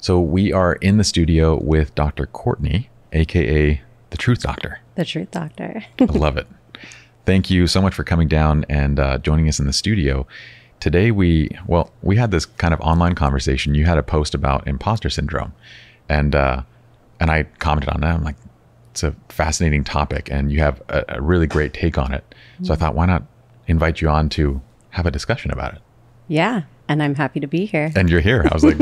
So we are in the studio with Dr. Courtney, aka the Truth Doctor. The Truth Doctor. I love it. Thank you so much for coming down and joining us in the studio. Today we had this kind of online conversation. You had a post about imposter syndrome, and I commented on that. I'm like, it's a fascinating topic, and you have a really great take on it. So I thought, why not invite you on to have a discussion about it? Yeah, and I'm happy to be here. And you're here. I was like,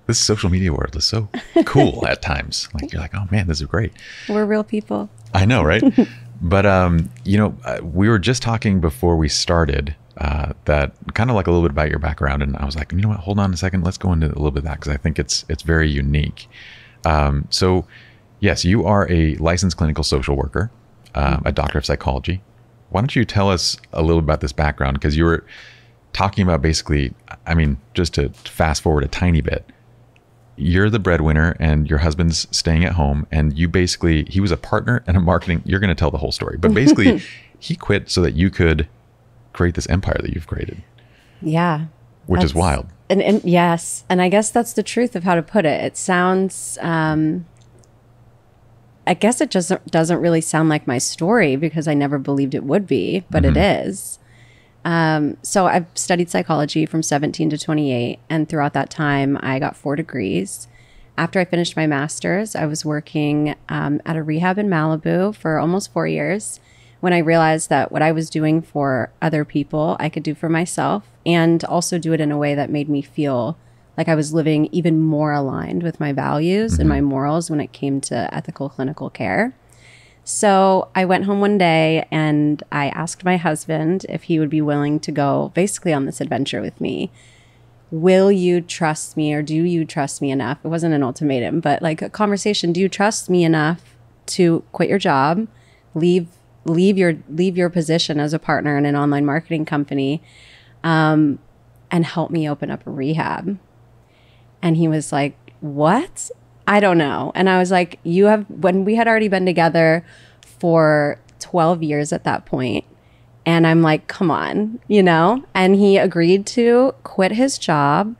this social media world is so cool at times. Like, you're like, oh man, this is great. We're real people. I know, right? But, we were just talking before we started that kind of like a little bit about your background. And I was like, you know what, hold on a second. Let's go into a little bit of that because I think it's very unique. So yes, you are a licensed clinical social worker, a doctor of psychology. Why don't you tell us a little about this background? Because you were talking about basically, I mean, just to fast forward a tiny bit, you're the breadwinner and your husband's staying at home, and he was a partner and a marketing, you're going to tell the whole story, but basically he quit so that you could create this empire that you've created. Yeah. Which is wild. And yes. And I guess that's the truth of how to put it. It sounds, I guess it just doesn't really sound like my story because I never believed it would be, but it is. So I've studied psychology from 17 to 28. And throughout that time, I got 4 degrees. After I finished my master's, I was working at a rehab in Malibu for almost 4 years when I realized that what I was doing for other people, I could do for myself and also do it in a way that made me feel like I was living even more aligned with my values and my morals when it came to ethical clinical care. So I went home one day and I asked my husband if he would be willing to go basically on this adventure with me. Will you trust me, or do you trust me enough? It wasn't an ultimatum, but like a conversation. Do you trust me enough to quit your job, leave your position as a partner in an online marketing company, and help me open up a rehab? And he was like, what? I don't know. And I was like, when we had already been together for 12 years at that point, and I'm like, come on, and he agreed to quit his job,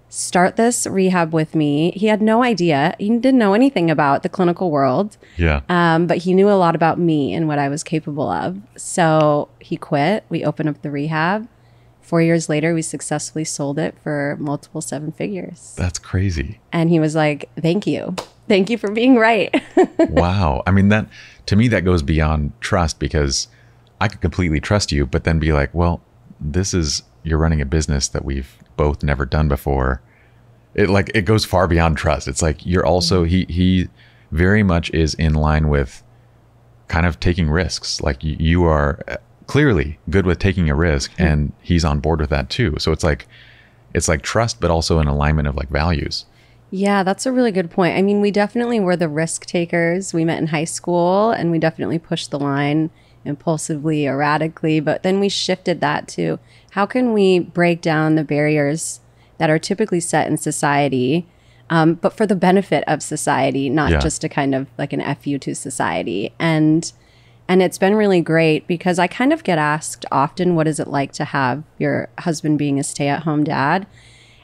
start this rehab with me. He had no idea. He didn't know anything about the clinical world. Yeah. But he knew a lot about me and what I was capable of. So he quit. We opened up the rehab. 4 years later, we successfully sold it for multiple 7 figures. That's crazy. And he was like, thank you. Thank you for being right. Wow. I mean, to me, that goes beyond trust, because I could completely trust you, but then be like, well, you're running a business that we've both never done before. It goes far beyond trust. It's like, you're also, he very much is in line with kind of taking risks. Like you are clearly good with taking a risk, and he's on board with that too. So it's like trust, but also an alignment of like values. Yeah, that's a really good point. I mean, we definitely were the risk takers. We met in high school and we definitely pushed the line impulsively, erratically, but then we shifted that to how can we break down the barriers that are typically set in society, but for the benefit of society, not just a kind of like an FU to society. And it's been really great because I kind of get asked often, what is it like to have your husband being a stay-at-home dad?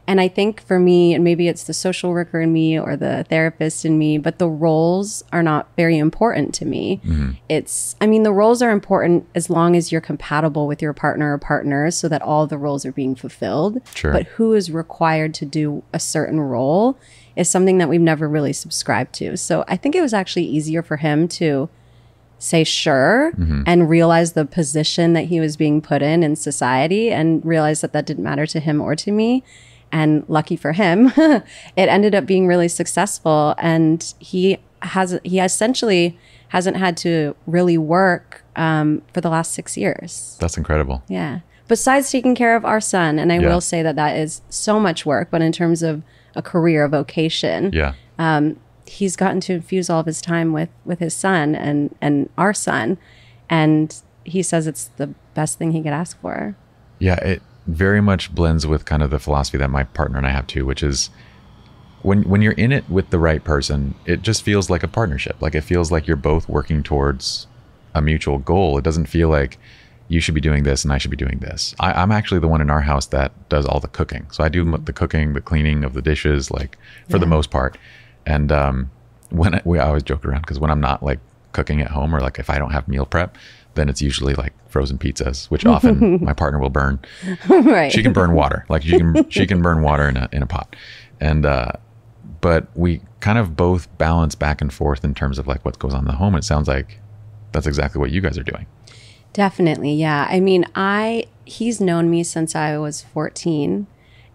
And I think for me, and maybe it's the social worker in me or the therapist in me, but the roles are not very important to me. The roles are important as long as you're compatible with your partner or partners so that all the roles are being fulfilled. Sure. But who is required to do a certain role is something that we've never really subscribed to. So I think it was actually easier for him to say sure and realize the position that he was being put in society, and realize that didn't matter to him or to me. And lucky for him, it ended up being really successful. And he essentially hasn't had to really work for the last 6 years. That's incredible. Yeah. Besides taking care of our son. And I will say that is so much work, but in terms of a career, a vocation, he's gotten to infuse all of his time with his son and our son. And he says it's the best thing he could ask for. Yeah, it very much blends with kind of the philosophy that my partner and I have too, which is when you're in it with the right person, it just feels like a partnership. Like it feels like you're both working towards a mutual goal. It doesn't feel like you should be doing this and I should be doing this. I'm actually the one in our house that does all the cooking. So I do the cooking, the cleaning of the dishes, like for the most part. And we always joke around because when I'm not like cooking at home, or like if I don't have meal prep, then it's usually like frozen pizzas, which often my partner will burn. Right. She can burn water. Like she can burn water in a pot. And but we kind of both balance back and forth in terms of like what goes on in the home. It sounds like that's exactly what you guys are doing. Definitely. Yeah. I mean, he's known me since I was 14,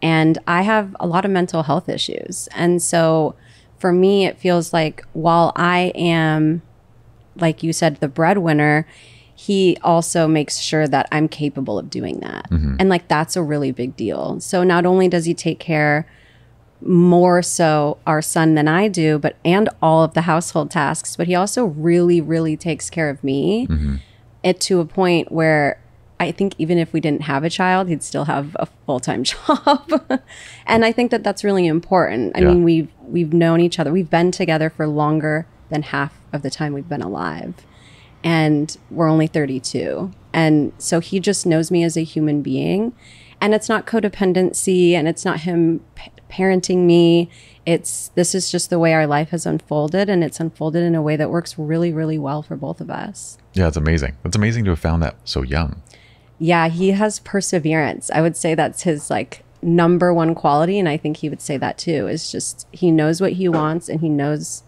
and I have a lot of mental health issues. And so for me, it feels like while I am, like you said, the breadwinner, he also makes sure that I'm capable of doing that. And like, that's a really big deal. So not only does he take care more so our son than I do, and all of the household tasks, but he also really, really takes care of me. It to a point where I think even if we didn't have a child, he'd still have a full-time job. And I think that that's really important. I mean, we've known each other. We've been together for longer than half of the time we've been alive. And we're only 32. And so he just knows me as a human being. And it's not codependency, and it's not him parenting me. This is just the way our life has unfolded, and it's unfolded in a way that works really, really well for both of us. Yeah, it's amazing. It's amazing to have found that so young. Yeah, he has perseverance. I would say that's his like number one quality, and I think he would say that too. Is just he knows what he wants, and he knows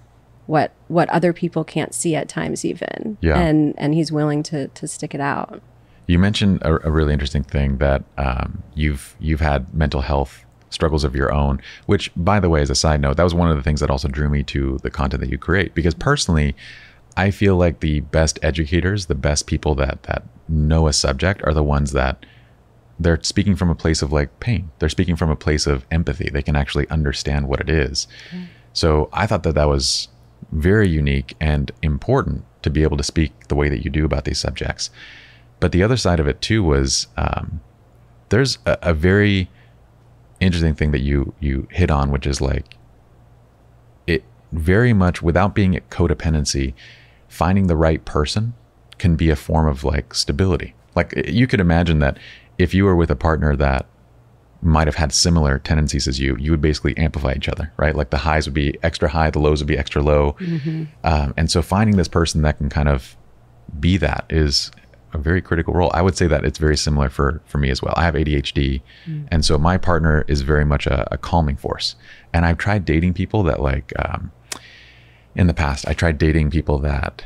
what other people can't see at times even. Yeah. And he's willing to stick it out. You mentioned a really interesting thing that you've had mental health struggles of your own, which, by the way, as a side note, that was one of the things that also drew me to the content that you create. Because personally, I feel like the best educators, the best people that know a subject are the ones that they're speaking from a place of like pain. They're speaking from a place of empathy. They can actually understand what it is. So I thought that was very unique and important to be able to speak the way that you do about these subjects. But the other side of it too was there's a very interesting thing that you hit on, which is like it very much, without being a codependency, finding the right person can be a form of like stability. Like you could imagine that if you were with a partner that might have had similar tendencies as you would basically amplify each other, right? Like the highs would be extra high, the lows would be extra low. And so finding this person that can kind of be that is a very critical role. I would say that it's very similar for me as well. I have ADHD. And so my partner is very much a calming force. And I've tried dating people that like, in the past, I tried dating people that,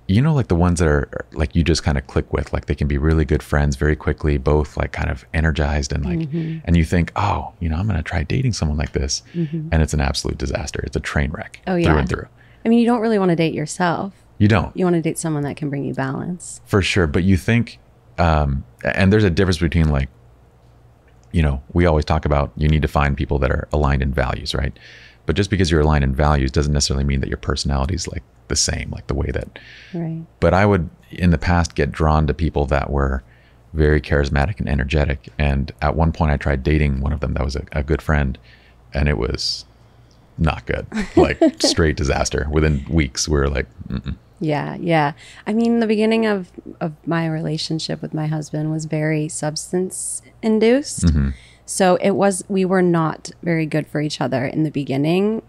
you know, like the ones that are like, you just kind of click with, like they can be really good friends very quickly, both like kind of energized and like, and you think, oh, you know, I'm going to try dating someone like this. And it's an absolute disaster. It's a train wreck through and through. I mean, you don't really want to date yourself. You don't. You want to date someone that can bring you balance. For sure. But you think, and there's a difference between like, you know, we always talk about you need to find people that are aligned in values, right? But just because you're aligned in values doesn't necessarily mean that your personality is like the same, like the way that. Right. But I would, in the past, get drawn to people that were very charismatic and energetic. And at one point I tried dating one of them that was a good friend, and it was not good, like straight disaster. Within weeks, we were like, mm-mm. Yeah. I mean, the beginning of my relationship with my husband was very substance induced. So we were not very good for each other in the beginning.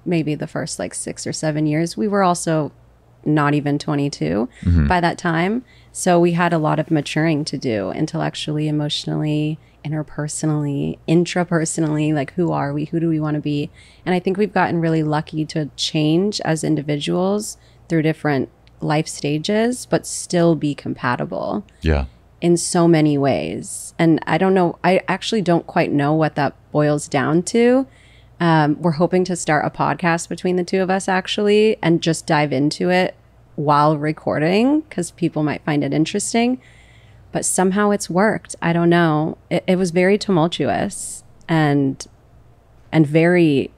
Maybe the first like 6 or 7 years. We were also not even 22 by that time. So we had a lot of maturing to do, intellectually, emotionally, interpersonally, intrapersonally. Like, who are we? Who do we want to be? And I think we've gotten really lucky to change as individuals through different life stages, but still be compatible. Yeah. In so many ways. And I don't know, I actually don't quite know what that boils down to. We're hoping to start a podcast between the two of us actually, and just dive into it while recording, because people might find it interesting. But somehow it's worked. I don't know. It was very tumultuous and very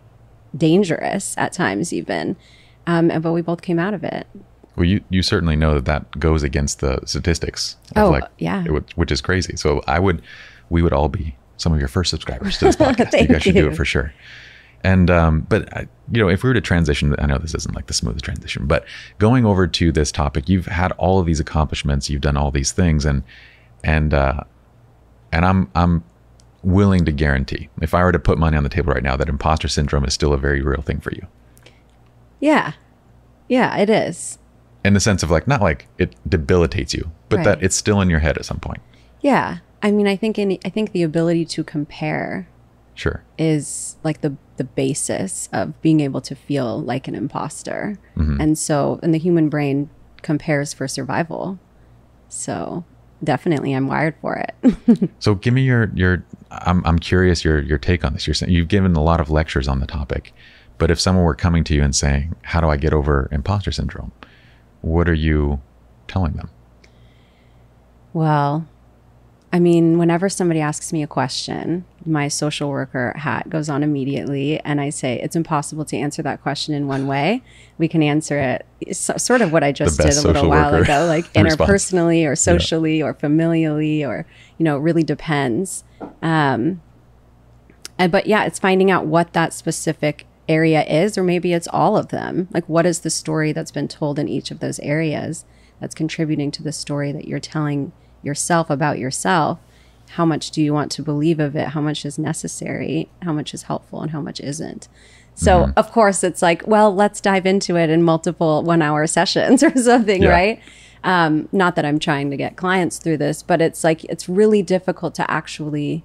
dangerous at times even. But we both came out of it. Well, you certainly know that goes against the statistics. Yeah. Which is crazy. So we would all be some of your first subscribers to this podcast. You guys should do it for sure. And, but if we were to transition, I know this isn't like the smoothest transition, but going over to this topic, you've had all of these accomplishments, you've done all these things, and I'm willing to guarantee, if I were to put money on the table right now, that imposter syndrome is still a very real thing for you. Yeah, it is. In the sense of like, not like it debilitates you, but Right. that it's still in your head at some point. Yeah, I mean, I think the ability to compare Sure. is like the basis of being able to feel like an imposter. And the human brain compares for survival. So definitely I'm wired for it. So give me I'm curious your take on this. You're saying you've given a lot of lectures on the topic, but if someone were coming to you and saying, how do I get over imposter syndrome? What are you telling them? Well, I mean, whenever somebody asks me a question, my social worker hat goes on immediately, and I say, it's impossible to answer that question in one way. We can answer it sort of what I just did a little while ago, like interpersonally or socially or familially, or, it really depends. But yeah, it's finding out what that specific area is, or maybe it's all of them. Like, what is the story that's been told in each of those areas that's contributing to the story that you're telling yourself about yourself? How much do you want to believe of it? How much is necessary? How much is helpful, and how much isn't? So of course it's like, well, let's dive into it in multiple 1-hour sessions or something, right? Not that I'm trying to get clients through this, but it's like, it's really difficult to actually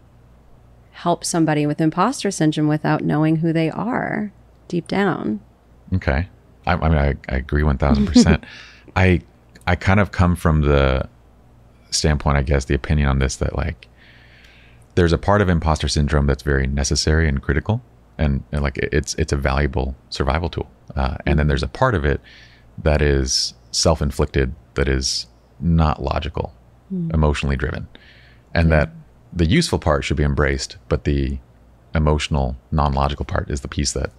help somebody with imposter syndrome without knowing who they are deep down. Okay. I mean, I agree 1000%. I kind of come from the standpoint, I guess, the opinion on this, that like there's a part of imposter syndrome that's very necessary and critical, and like it's a valuable survival tool. And then there's a part of it that is self-inflicted, that is not logical, emotionally driven, and that the useful part should be embraced, but the emotional, non-logical part is the piece that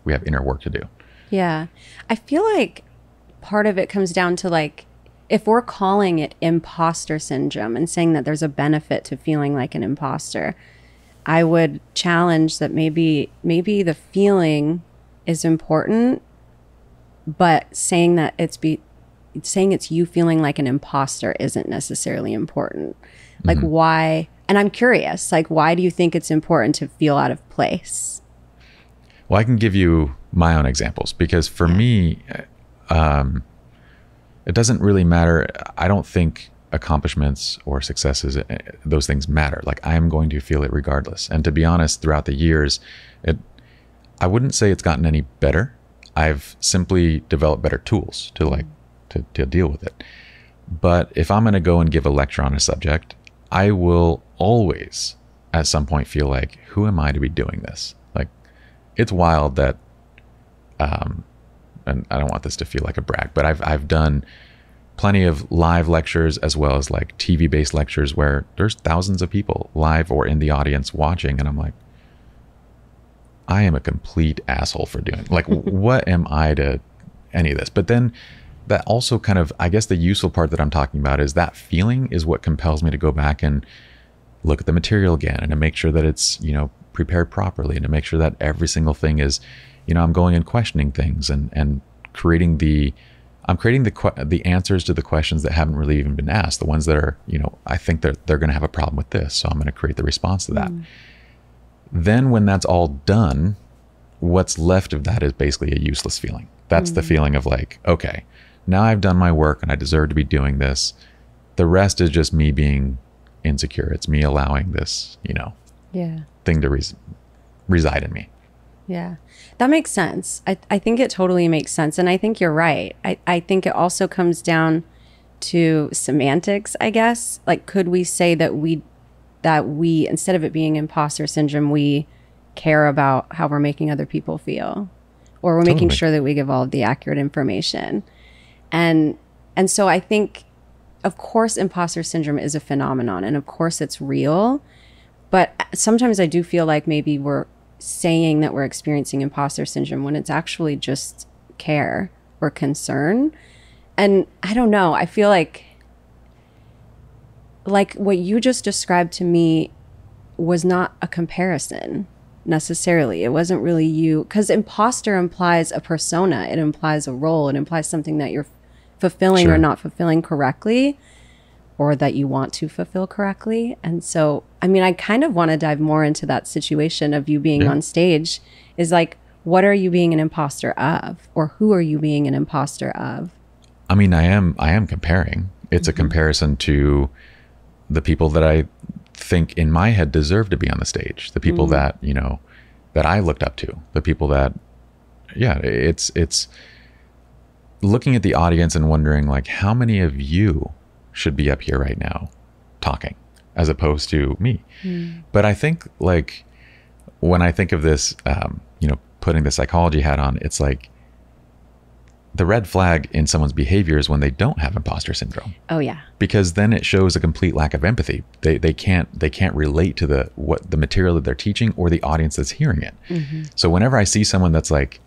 we have inner work to do. Yeah. I feel like part of it comes down to like, if we're calling it imposter syndrome and saying that there's a benefit to feeling like an imposter, I would challenge that maybe the feeling is important, but saying that it's you feeling like an imposter isn't necessarily important. Like why? And I'm curious, like, why do you think it's important to feel out of place? Well, I can give you my own examples, because for me, it doesn't really matter. I don't think accomplishments or successes, those things matter. Like, I am going to feel it regardless. And to be honest, throughout the years, I wouldn't say it's gotten any better. I've simply developed better tools to deal with it. But if I'm going to go and give a lecture on a subject, I will always at some point feel like, who am I to be doing this? Like, it's wild that, and I don't want this to feel like a brag, but I've done plenty of live lectures as well as like TV-based lectures where there's thousands of people live or in the audience watching. And I'm like, I am a complete asshole for doing, like, what am I to any of this? But then that also kind of, I guess the useful part that I'm talking about is that feeling is what compels me to go back and look at the material again, and to make sure that it's, prepared properly, and to make sure that every single thing is, I'm going and questioning things and creating the answers to the questions that haven't really even been asked. The ones that are, I think that they're going to have a problem with this, so I'm going to create the response to that. Then when that's all done, what's left of that is basically a useless feeling. That's the feeling of like, okay, now I've done my work and I deserve to be doing this. The rest is just me being insecure. It's me allowing this, thing to reside in me. Yeah, that makes sense. I think it totally makes sense. And I think you're right. I think it also comes down to semantics, I guess. Like, could we say that we, instead of it being imposter syndrome, we care about how we're making other people feel, or we're making sure that we give all of the accurate information. And so I think, of course, imposter syndrome is a phenomenon, and of course it's real. But sometimes I do feel like maybe we're saying that we're experiencing imposter syndrome when it's actually just care or concern. And I don't know, I feel like what you just described to me was not a comparison. necessarily. It wasn't really you, because imposter implies a persona. It implies a role. It implies something that you're fulfilling Sure. or not fulfilling correctly, or that you want to fulfill correctly. And so, I mean, I kind of want to dive more into that situation of you being on stage. Is like, what are you being an imposter of, or who are you being an imposter of? I mean, I am comparing. It's a comparison to the people that I think in my head deserve to be on the stage, the people that, you know, that I looked up to, the people that, it's looking at the audience and wondering, like, how many of you should be up here right now talking as opposed to me. But I think, like, when I think of this, you know, putting the psychology hat on, it's like the red flag in someone's behavior is when they don't have imposter syndrome. Oh yeah. Because then it shows a complete lack of empathy. They can't relate to the material that they're teaching or the audience that's hearing it. So whenever I see someone that's like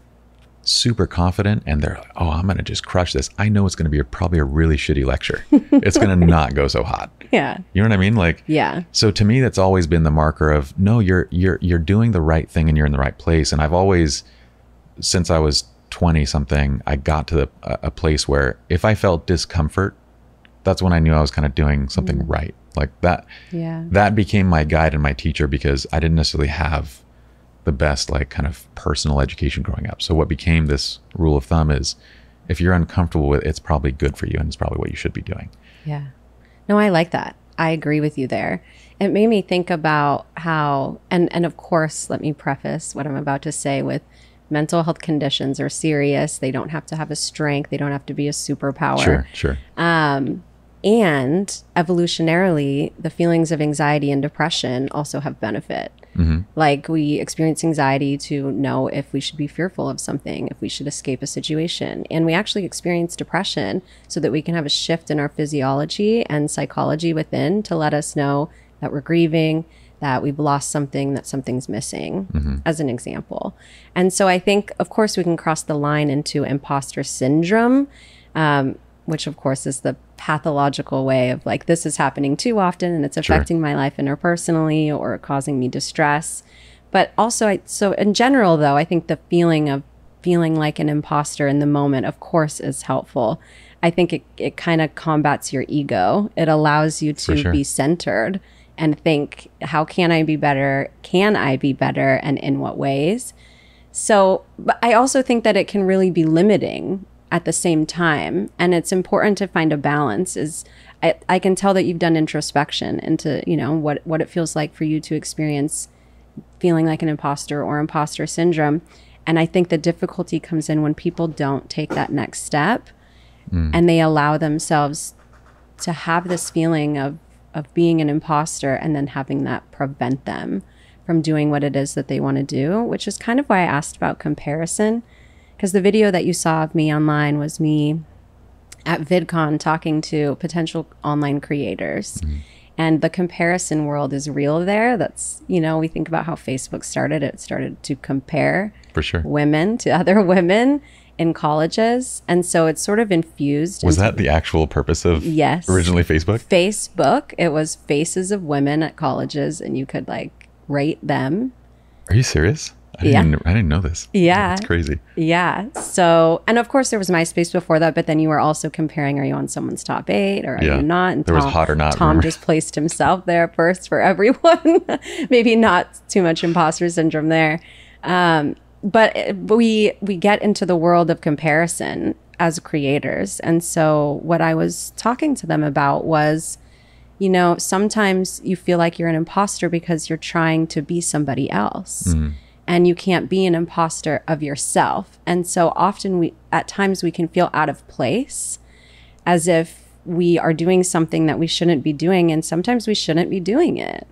super confident and they're like, oh, I'm going to just crush this, I know it's going to be probably a really shitty lecture. It's going to not go so hot. Yeah. You know what I mean? Like, yeah. So to me, that's always been the marker of, no, you're doing the right thing and you're in the right place. And I've always, since I was 20 something, I got to a place where if I felt discomfort, that's when I knew I was kind of doing something right. Like that, that became my guide and my teacher, because I didn't necessarily have the best, like, kind of personal education growing up. So what became this rule of thumb is, if you're uncomfortable with it, it's probably good for you and it's probably what you should be doing. Yeah. No, I like that. I agree with you there. It made me think about how, and of course, let me preface what I'm about to say with mental health conditions are serious. They don't have to have a strength. They don't have to be a superpower. Sure. And evolutionarily, the feelings of anxiety and depression also have benefit. Like, we experience anxiety to know if we should be fearful of something, if we should escape a situation. And we actually experience depression so that we can have a shift in our physiology and psychology within to let us know that we're grieving, that we've lost something, that something's missing, as an example. And so I think, of course, we can cross the line into imposter syndrome, which of course is the pathological way of, like, this is happening too often and it's affecting my life interpersonally or causing me distress. But also, so in general, though, I think the feeling of feeling like an imposter in the moment, of course, is helpful. I think it kind of combats your ego. It allows you to be centered and think, how can I be better? Can I be better? And in what ways? So, but I also think that it can really be limiting at the same time. And it's important to find a balance. I can tell that you've done introspection into, you know, what it feels like for you to experience feeling like an imposter or imposter syndrome. And I think the difficulty comes in when people don't take that next step and they allow themselves to have this feeling of being an imposter, and then having that prevent them from doing what it is that they want to do, which is kind of why I asked about comparison. Because the video that you saw of me online was me at VidCon talking to potential online creators. And the comparison world is real there. That's, you know, we think about how Facebook started. It started to compare women to other women in colleges. And so it's sort of infused. Was that the actual purpose of originally Facebook? Facebook. It was faces of women at colleges, and you could, like, rate them. Are you serious? I didn't know this. Yeah. That's crazy. Yeah. So, and of course there was MySpace before that, but then you were also comparing, are you on someone's top 8 or are you not? And there was hot or not. Tom just placed himself there first for everyone. Maybe not too much imposter syndrome there. But we get into the world of comparison as creators. And so what I was talking to them about was, you know, sometimes you feel like you're an imposter because you're trying to be somebody else. And you can't be an imposter of yourself. And so often at times we can feel out of place, as if we are doing something that we shouldn't be doing. And sometimes we shouldn't be doing it.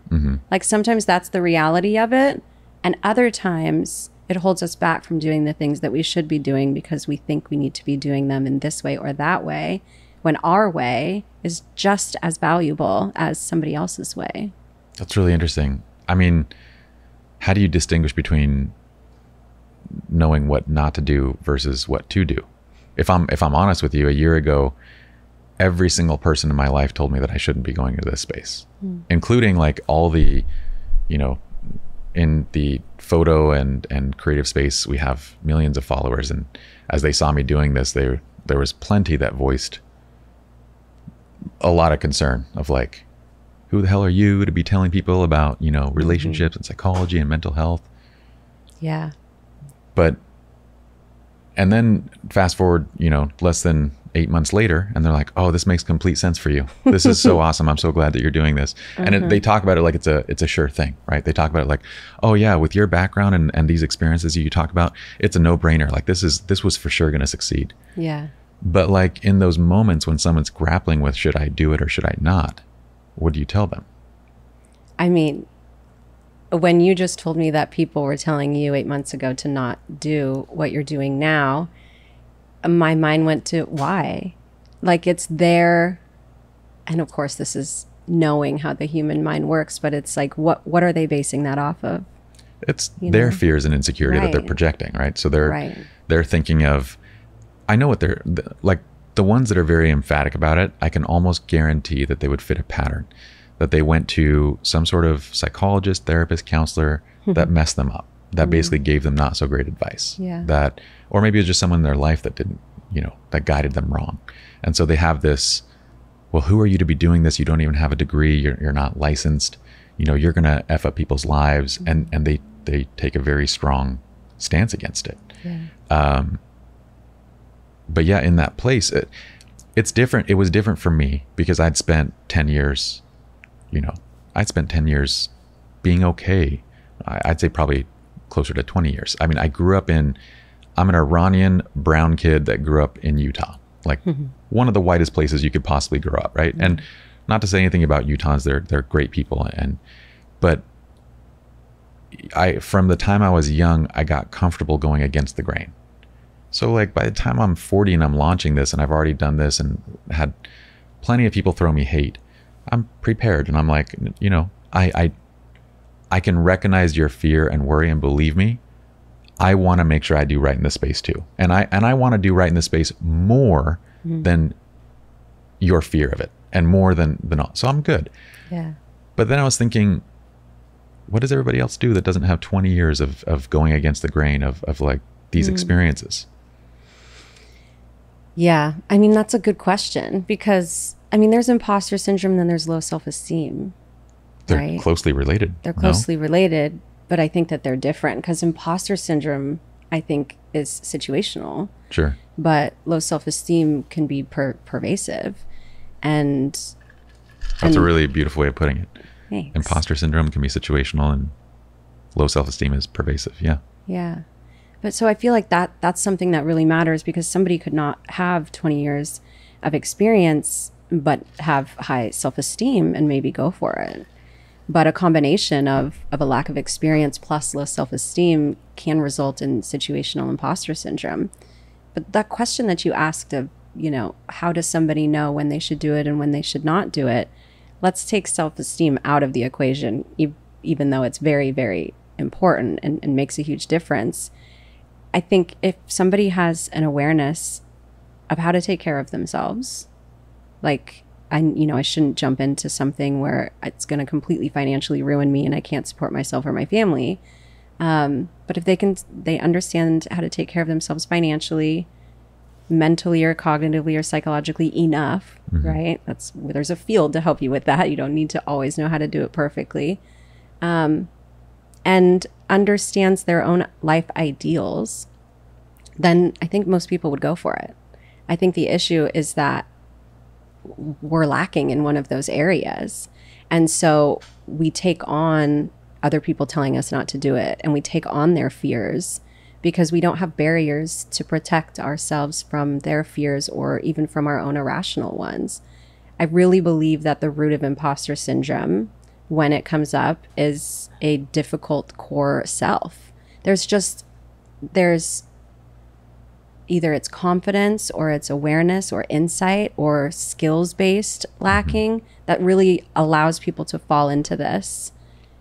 Like, sometimes that's the reality of it. And other times it holds us back from doing the things that we should be doing because we think we need to be doing them in this way or that way, when our way is just as valuable as somebody else's way. That's really interesting. I mean, how do you distinguish between knowing what not to do versus what to do? If I'm honest with you, a year ago, every single person in my life told me that I shouldn't be going into this space, including, like, all the, you know, in the photo and creative space, we have millions of followers. And as they saw me doing this, there was plenty that voiced a lot of concern of like, who the hell are you to be telling people about, you know, relationships and psychology and mental health? Yeah. But, and then fast forward, you know, less than 8 months later, and they're like, oh, this makes complete sense for you. This is so awesome. I'm so glad that you're doing this. And they talk about it like it's a sure thing, right? They talk about it like, oh yeah, with your background and these experiences you talk about, it's a no-brainer. Like this was for sure going to succeed. Yeah. But like in those moments when someone's grappling with, should I do it or should I not? What do you tell them? I mean, when you just told me that people were telling you 8 months ago to not do what you're doing now, my mind went to why? Like it's there. And of course, this is knowing how the human mind works, but it's like, what are they basing that off of? It's their fears and insecurity that they're projecting, right? So they're thinking of, I know what they're like. The ones that are very emphatic about it, I can almost guarantee that they would fit a pattern, that they went to some sort of psychologist, therapist, counselor that messed them up, that basically gave them not so great advice. Yeah. That, or maybe it was just someone in their life that didn't, you know, that guided them wrong. And so they have this, well, who are you to be doing this? You don't even have a degree. You're not licensed. You know, you're going to F up people's lives. And they take a very strong stance against it. Yeah. But yeah, in that place, it's different. It was different for me because I'd spent 10 years, you know, I'd spent 10 years being okay. I'd say probably closer to 20 years. I mean, I'm an Iranian brown kid that grew up in Utah, like one of the whitest places you could possibly grow up. Right. And not to say anything about Utahns, they're great people. But from the time I was young, I got comfortable going against the grain. So like by the time I'm 40 and I'm launching this and I've already done this and had plenty of people throw me hate, I'm prepared. And I'm like, you know, I can recognize your fear and worry, and believe me, I want to make sure I do right in this space too. And I want to do right in this space more than your fear of it and more than all. So I'm good. Yeah. But then I was thinking, what does everybody else do that doesn't have 20 years of going against the grain of like these experiences? Yeah. I mean, that's a good question because, I mean, there's imposter syndrome, then there's low self-esteem. They're right? closely related. They're closely related, but I think that they're different because imposter syndrome, I think, is situational. Sure. But low self-esteem can be pervasive. And that's a really beautiful way of putting it. Thanks. Imposter syndrome can be situational and low self-esteem is pervasive. Yeah. Yeah. But so I feel like that's something that really matters because somebody could not have 20 years of experience, but have high self-esteem and maybe go for it. But a combination of a lack of experience plus low self-esteem can result in situational imposter syndrome. But that question that you asked of, you know, how does somebody know when they should do it and when they should not do it? Let's take self-esteem out of the equation, even though it's very, very important and makes a huge difference. I think if somebody has an awareness of how to take care of themselves, like, I shouldn't jump into something where it's going to completely financially ruin me and I can't support myself or my family. But if they understand how to take care of themselves financially, mentally or cognitively or psychologically enough, right? There's a field to help you with that. You don't need to always know how to do it perfectly. And understands their own life ideals, then I think most people would go for it. I think the issue is that we're lacking in one of those areas. And so we take on other people telling us not to do it, and we take on their fears because we don't have barriers to protect ourselves from their fears or even from our own irrational ones. I really believe that the root of imposter syndrome, when it comes up, is a difficult core self. There's either it's confidence or it's awareness or insight or skills-based lacking that really allows people to fall into this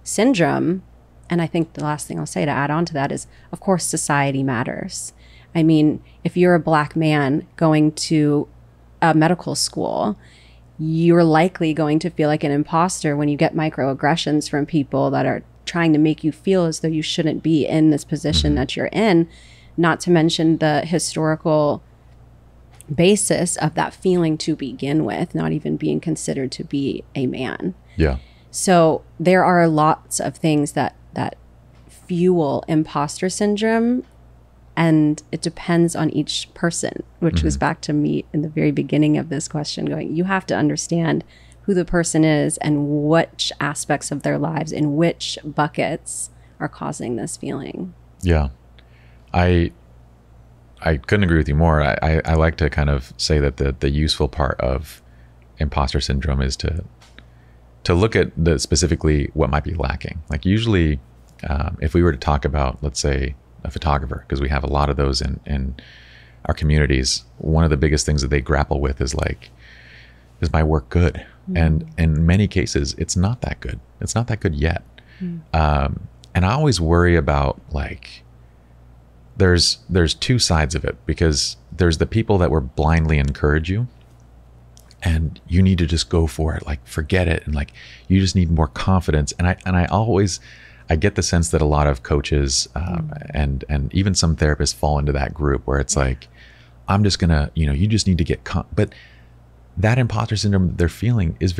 syndrome. And I think the last thing I'll say to add on to that is, of course, society matters. I mean, if you're a Black man going to a medical school, you're likely going to feel like an imposter when you get microaggressions from people that are trying to make you feel as though you shouldn't be in this position that you're in, not to mention the historical basis of that feeling to begin with, not even being considered to be a man. Yeah. So there are lots of things that fuel imposter syndrome, and it depends on each person, which goes back to me in the very beginning of this question going, you have to understand who the person is and which aspects of their lives in which buckets are causing this feeling. Yeah. I couldn't agree with you more. I like to kind of say that the useful part of imposter syndrome is to look at specifically what might be lacking. Like usually if we were to talk about, let's say, a photographer, because we have a lot of those in our communities, one of the biggest things that they grapple with is like, is my work good? And in many cases, it's not that good. It's not that good yet. And I always worry about like, there's two sides of it, because there's the people that will blindly encourage you and you need to just go for it, like forget it, and like you just need more confidence. And I get the sense that a lot of coaches and even some therapists fall into that group where it's like, I'm just gonna, you just need to get but that imposter syndrome that they're feeling is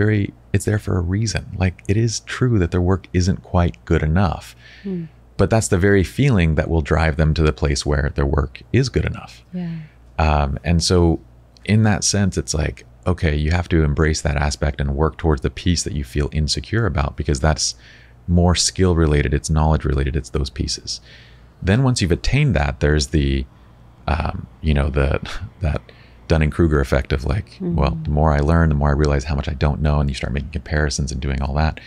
it's there for a reason. Like it is true that their work isn't quite good enough, but that's the very feeling that will drive them to the place where their work is good enough. Yeah. And so in that sense, it's like, okay, you have to embrace that aspect and work towards the piece that you feel insecure about, because that's more skill related, it's knowledge related, it's those pieces. Then once you've attained that, there's the that Dunning-Kruger effect of like, well, the more I learn, the more I realize how much I don't know, and you start making comparisons and doing all that.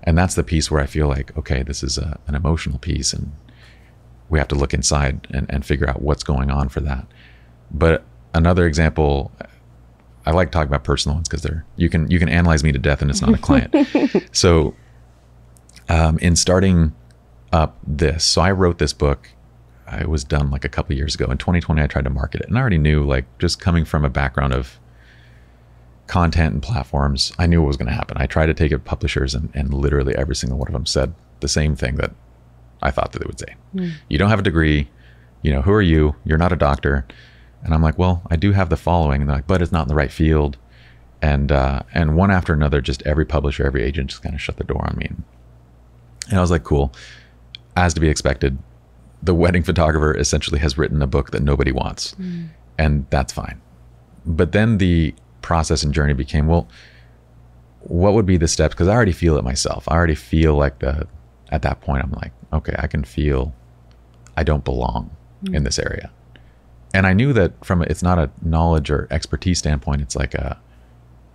And that's the piece where I feel like, okay, this is an emotional piece, and we have to look inside and figure out what's going on for that. But another example, I like talking about personal ones because you can analyze me to death and it's not a client. So in starting up this, so I wrote this book. I was done like a couple of years ago. In 2020, I tried to market it, and I already knew, like, just coming from a background of content and platforms, I knew what was going to happen. I tried to take it to publishers, and literally every single one of them said the same thing that I thought that they would say. You don't have a degree. Who are you? You're not a doctor. And I'm like, well, I do have the following. And they're like, but it's not in the right field. And one after another, just every publisher, every agent just kind of shut the door on me. And I was like, cool. As to be expected, the wedding photographer essentially has written a book that nobody wants. And that's fine. But then the process and journey became, well, what would be the steps? Because I already feel it myself. I already feel like at that point, I'm like, okay, I can feel I don't belong in this area. And I knew that it's not a knowledge or expertise standpoint, it's like a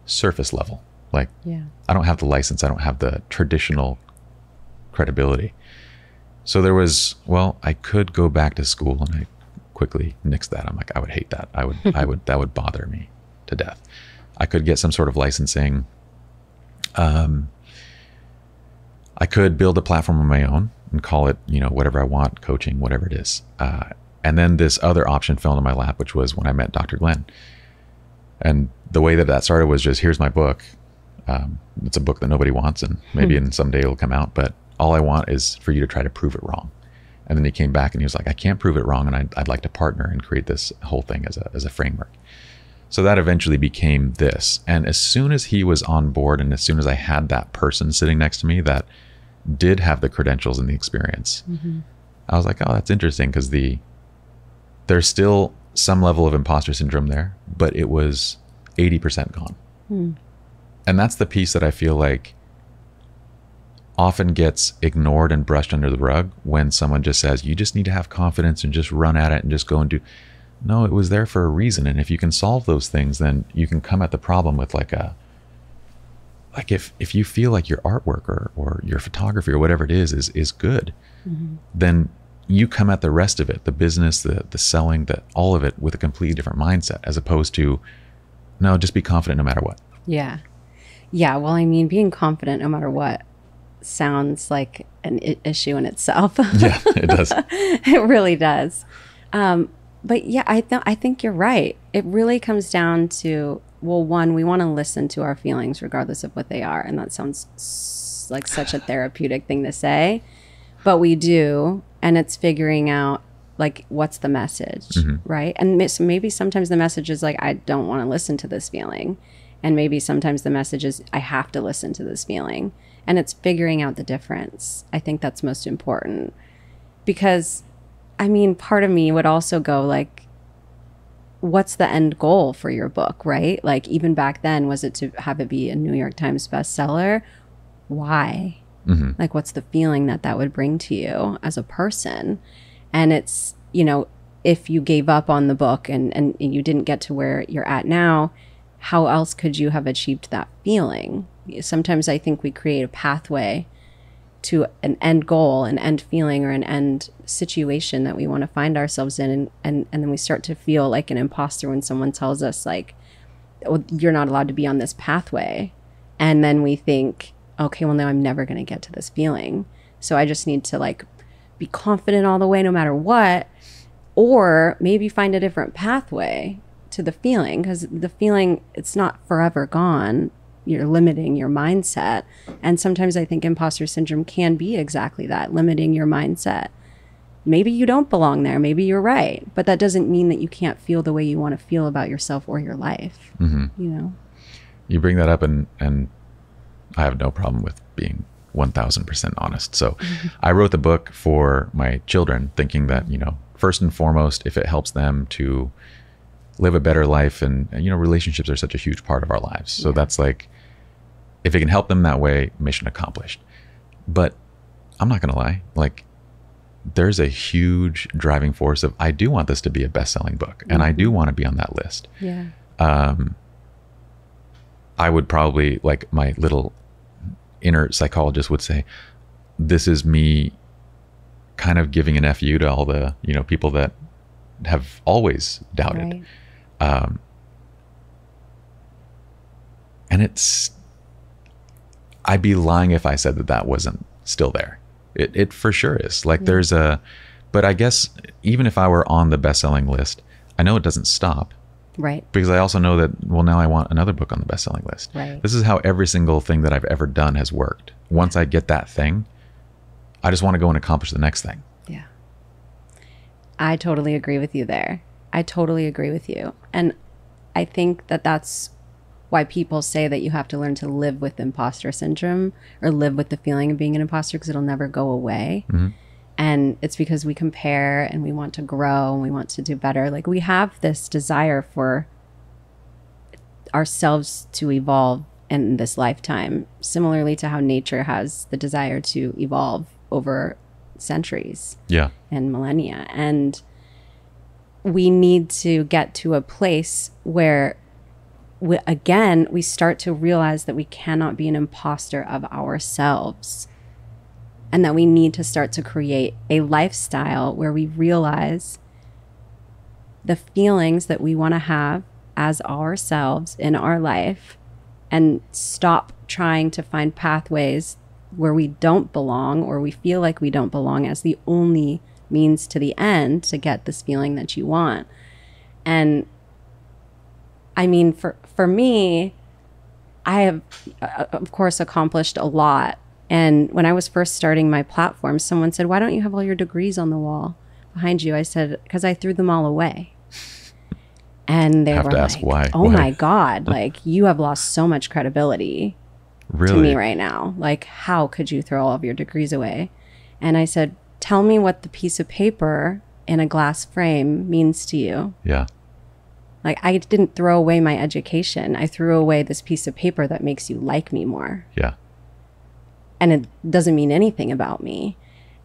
surface level. Like, I don't have the license. I don't have the traditional credibility. So there was, well, I could go back to school, and I quickly nixed that. I'm like, I would hate that. That would bother me to death. I could get some sort of licensing. I could build a platform on my own and call it, whatever I want, coaching, whatever it is. And then this other option fell into my lap, which was when I met Dr. Glenn. And the way that started was just, here's my book. It's a book that nobody wants, and maybe someday it'll come out, but all I want is for you to try to prove it wrong. And then he came back and he was like, I can't prove it wrong, and I'd like to partner and create this whole thing as a framework. So that eventually became this. And as soon as he was on board, and as soon as I had that person sitting next to me that did have the credentials and the experience, I was like, oh, that's interesting, because there's still some level of imposter syndrome there, but it was 80% gone. And that's the piece that I feel like often gets ignored and brushed under the rug when someone just says, you just need to have confidence and just run at it and just go and do. No, it was there for a reason. And if you can solve those things, then you can come at the problem with if you feel like your artwork or your photography or whatever it is good, then you come at the rest of it, the business, the selling, all of it with a completely different mindset, as opposed to, no, just be confident no matter what. Yeah. Well, I mean, being confident no matter what sounds like an issue in itself. Yeah, it does. It really does. But yeah, I think you're right. It really comes down to, well, one, we want to listen to our feelings regardless of what they are. And that sounds sounds like such a therapeutic thing to say, but we do. And it's figuring out like, what's the message, right? And maybe sometimes the message is like, I don't want to listen to this feeling. And maybe sometimes the message is, I have to listen to this feeling. And it's figuring out the difference. I think that's most important. Because, I mean, part of me would also go like, what's the end goal for your book, right? Like, even back then, was it to have it be a New York Times bestseller? Why? Like, what's the feeling that would bring to you as a person? And it's, you know, if you gave up on the book and you didn't get to where you're at now, how else could you have achieved that feeling? Sometimes I think we create a pathway to an end goal, an end feeling, or an end situation that we want to find ourselves in. And then we start to feel like an imposter when someone tells us like, oh, you're not allowed to be on this pathway. And then we think, okay, well, now I'm never going to get to this feeling. So I just need to like be confident all the way, no matter what, or maybe find a different pathway to the feeling, because the feeling, it's not forever gone. You're limiting your mindset. And sometimes I think imposter syndrome can be exactly that, limiting your mindset. Maybe you don't belong there. Maybe you're right. But that doesn't mean that you can't feel the way you want to feel about yourself or your life. You know? You bring that up and I have no problem with being 1000% honest. So I wrote the book for my children thinking that, you know, first and foremost, if it helps them to live a better life, and you know, relationships are such a huge part of our lives. So that's like, if it can help them that way, mission accomplished. But I'm not going to lie, like there's a huge driving force of, I do want this to be a best-selling book and I do want to be on that list. Yeah. I would probably, like my little inner psychologist would say, this is me kind of giving an FU to all the, you know, people that have always doubted. Right. And I'd be lying if I said that wasn't still there. It for sure is. Like but I guess even if I were on the best-selling list, I know it doesn't stop. Right. Because I also know that, well, now I want another book on the best-selling list. Right. This is how every single thing that I've ever done has worked. Once I get that thing, I just want to go and accomplish the next thing. Yeah. I totally agree with you there. I totally agree with you. And I think that's why people say that you have to learn to live with imposter syndrome, or live with the feeling of being an imposter, because it'll never go away. And it's because we compare and we want to grow and we want to do better. Like, we have this desire for ourselves to evolve in this lifetime, similarly to how nature has the desire to evolve over centuries and millennia. And we need to get to a place where we start to realize that we cannot be an imposter of ourselves, and that we need to start to create a lifestyle where we realize the feelings that we want to have as ourselves in our life, and stop trying to find pathways where we don't belong, or we feel like we don't belong, as the only means to the end to get this feeling that you want. And I mean, for me, I have, of course, accomplished a lot. And when I was first starting my platform, someone said, why don't you have all your degrees on the wall behind you? I said, because I threw them all away. And they were like, ask why. Oh my God, like, you have lost so much credibility to me right now. Like, how could you throw all of your degrees away? And I said, tell me what the piece of paper in a glass frame means to you. Yeah. Like, I didn't throw away my education. I threw away this piece of paper that makes you like me more. Yeah. And it doesn't mean anything about me.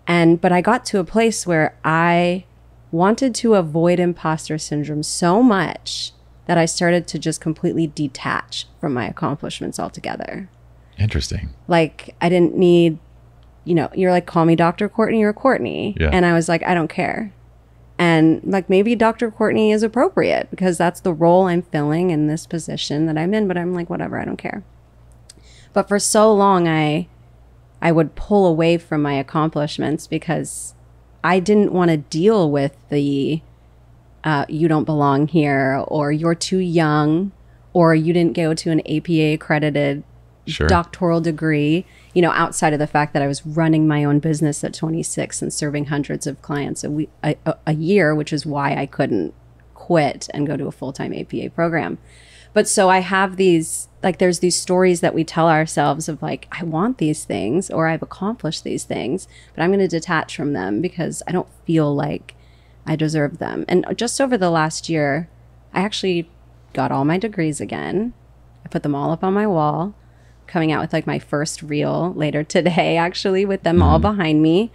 But I got to a place where I wanted to avoid imposter syndrome so much that I started to just completely detach from my accomplishments altogether. Interesting. Like, I didn't need, you know, you're like, call me Dr. Courtney or Courtney. Yeah. And I was like, I don't care. And like, maybe Dr. Courtney is appropriate because that's the role I'm filling in this position that I'm in. But I'm like, whatever, I don't care. But for so long, I would pull away from my accomplishments because I didn't want to deal with the you don't belong here, or you're too young, or you didn't go to an APA accredited doctoral degree. outside of the fact that I was running my own business at 26 and serving hundreds of clients a year, which is why I couldn't quit and go to a full-time APA program. But so I have these, like, there's these stories that we tell ourselves of like, I want these things, or I've accomplished these things, but I'm going to detach from them because I don't feel like I deserve them. And just over the last year, I actually got all my degrees again. I put them all up on my wall, coming out with like my first reel later today, actually, with them all behind me.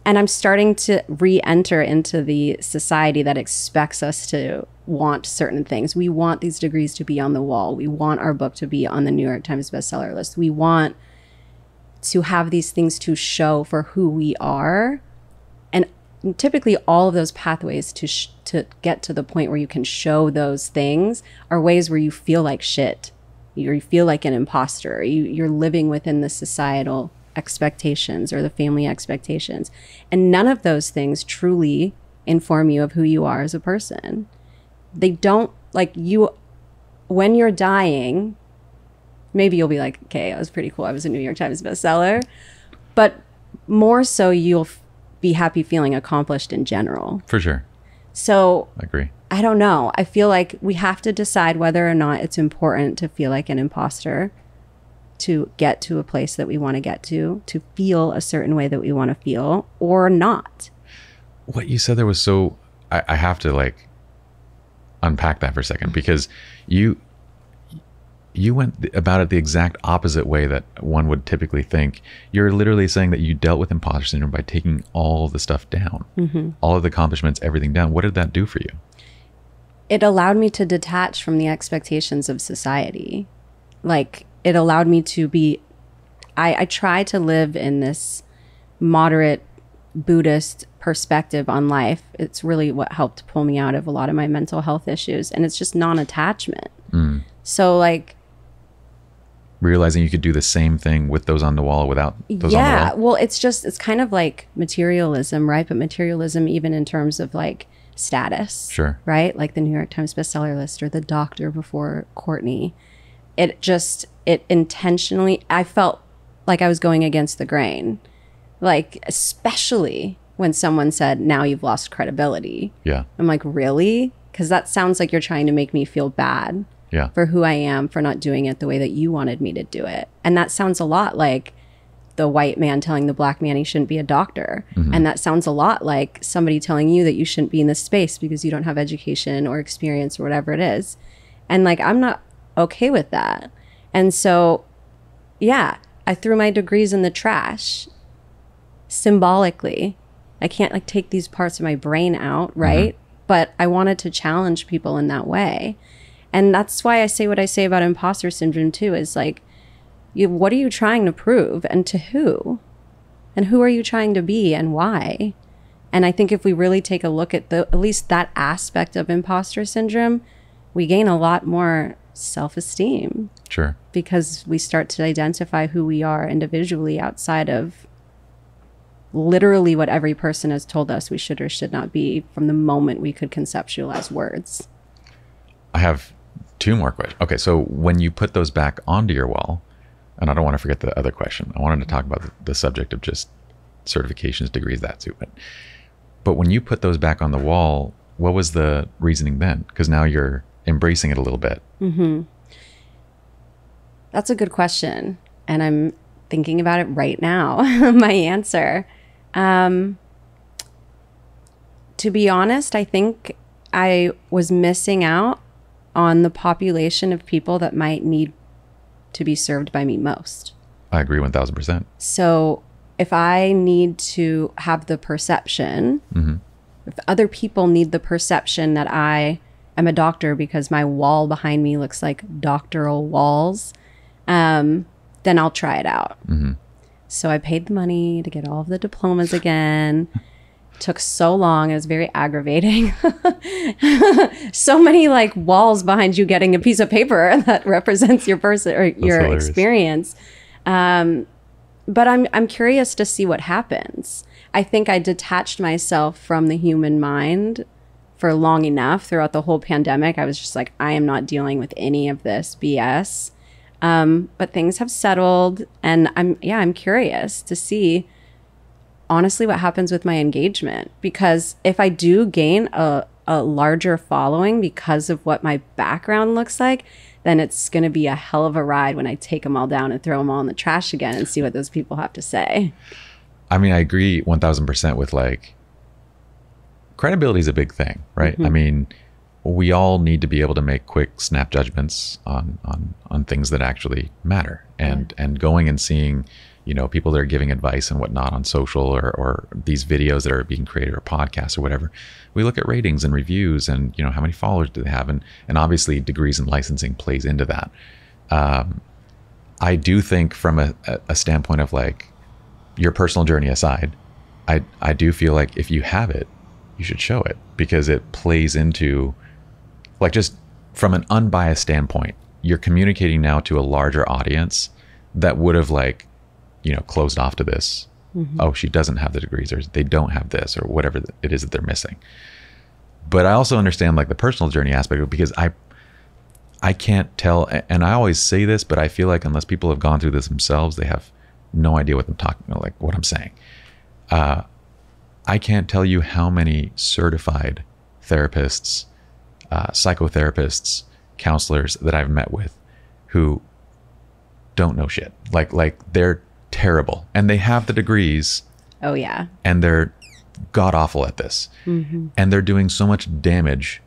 And I'm starting to re-enter into the society that expects us to want certain things. We want these degrees to be on the wall. We want our book to be on the New York Times bestseller list. We want to have these things to show for who we are. And typically all of those pathways to get to the point where you can show those things are ways where you feel like shit. You feel like an imposter. You're living within the societal expectations or the family expectations. And none of those things truly inform you of who you are as a person. They don't, like, you, when you're dying, maybe you'll be like, okay, that was pretty cool. I was a New York Times bestseller. But more so, you'll be happy feeling accomplished in general. For sure. So I agree. I don't know. I feel like we have to decide whether or not it's important to feel like an imposter, to get to a place that we want to get to feel a certain way that we want to feel, or not. What you said there was so, I have to like unpack that for a second, because you went about it the exact opposite way that one would typically think. You're literally saying that you dealt with imposter syndrome by taking all the stuff down, all of the accomplishments, everything down. What did that do for you? It allowed me to detach from the expectations of society. Like, it allowed me to be, I try to live in this moderate Buddhist perspective on life. It's really what helped pull me out of a lot of my mental health issues. And it's just non-attachment. So like, realizing you could do the same thing with those on the wall without those on the wall. Yeah, well, it's kind of like materialism, right? But materialism even in terms of like status. Sure. Right? Like the New York Times bestseller list or the doctor before Courtney. It intentionally, I felt like I was going against the grain. Like, especially when someone said, now you've lost credibility. Yeah. I'm like, really? Because that sounds like you're trying to make me feel bad for who I am, for not doing it the way that you wanted me to do it. And that sounds a lot like the white man telling the black man he shouldn't be a doctor. And that sounds a lot like somebody telling you that you shouldn't be in this space because you don't have education or experience or whatever it is. And like, I'm not okay with that. And so, yeah, I threw my degrees in the trash symbolically. I can't like take these parts of my brain out, right? But I wanted to challenge people in that way. And that's why I say what I say about imposter syndrome too, is like, what are you trying to prove, and to who? And who are you trying to be, and why? And I think if we really take a look at at least that aspect of imposter syndrome, we gain a lot more self-esteem. Sure. Because we start to identify who we are individually outside of literally what every person has told us we should or should not be from the moment we could conceptualize words. I have two more questions. Okay, so when you put those back onto your wall, and I don't want to forget the other question. I wanted to talk about the subject of just certifications, degrees, that too. But when you put those back on the wall, what was the reasoning then? Because now you're embracing it a little bit. That's a good question. And I'm thinking about it right now, my answer. To be honest, I think I was missing out on the population of people that might need to be served by me most. I agree 1000%. So if I need to have the perception, if other people need the perception that I am a doctor because my wall behind me looks like doctoral walls, then I'll try it out. So I paid the money to get all of the diplomas again. Took so long. It was very aggravating. So many like walls behind you getting a piece of paper that represents your person or your experience. But I'm curious to see what happens. I think I detached myself from the human mind for long enough throughout the whole pandemic. I was just like, I am not dealing with any of this BS. But things have settled, and I'm curious to see honestly what happens with my engagement, because if I do gain a larger following because of what my background looks like, then it's going to be a hell of a ride when I take them all down and throw them all in the trash again and see what those people have to say. I mean, I agree 1000% with like, credibility is a big thing, right? I mean, we all need to be able to make quick snap judgments on things that actually matter, and going and seeing, you know, people that are giving advice and whatnot on social, or these videos that are being created, or podcasts or whatever. We look at ratings and reviews, and, you know, how many followers do they have, and obviously degrees and licensing plays into that. I do think from a standpoint of like your personal journey aside, I do feel like if you have it, you should show it, because it plays into, like, just from an unbiased standpoint, you're communicating now to a larger audience that would have, like, you know, closed off to this. Oh, she doesn't have the degrees, or they don't have this, or whatever it is that they're missing. But I also understand like the personal journey aspect of it, because I can't tell, and I always say this, but I feel like unless people have gone through this themselves, they have no idea what I'm talking about, like what I'm saying. I can't tell you how many certified therapists, psychotherapists, counselors that I've met with who don't know shit. Like they're terrible, and they have the degrees. Oh yeah. And they're god awful at this. And they're doing so much damage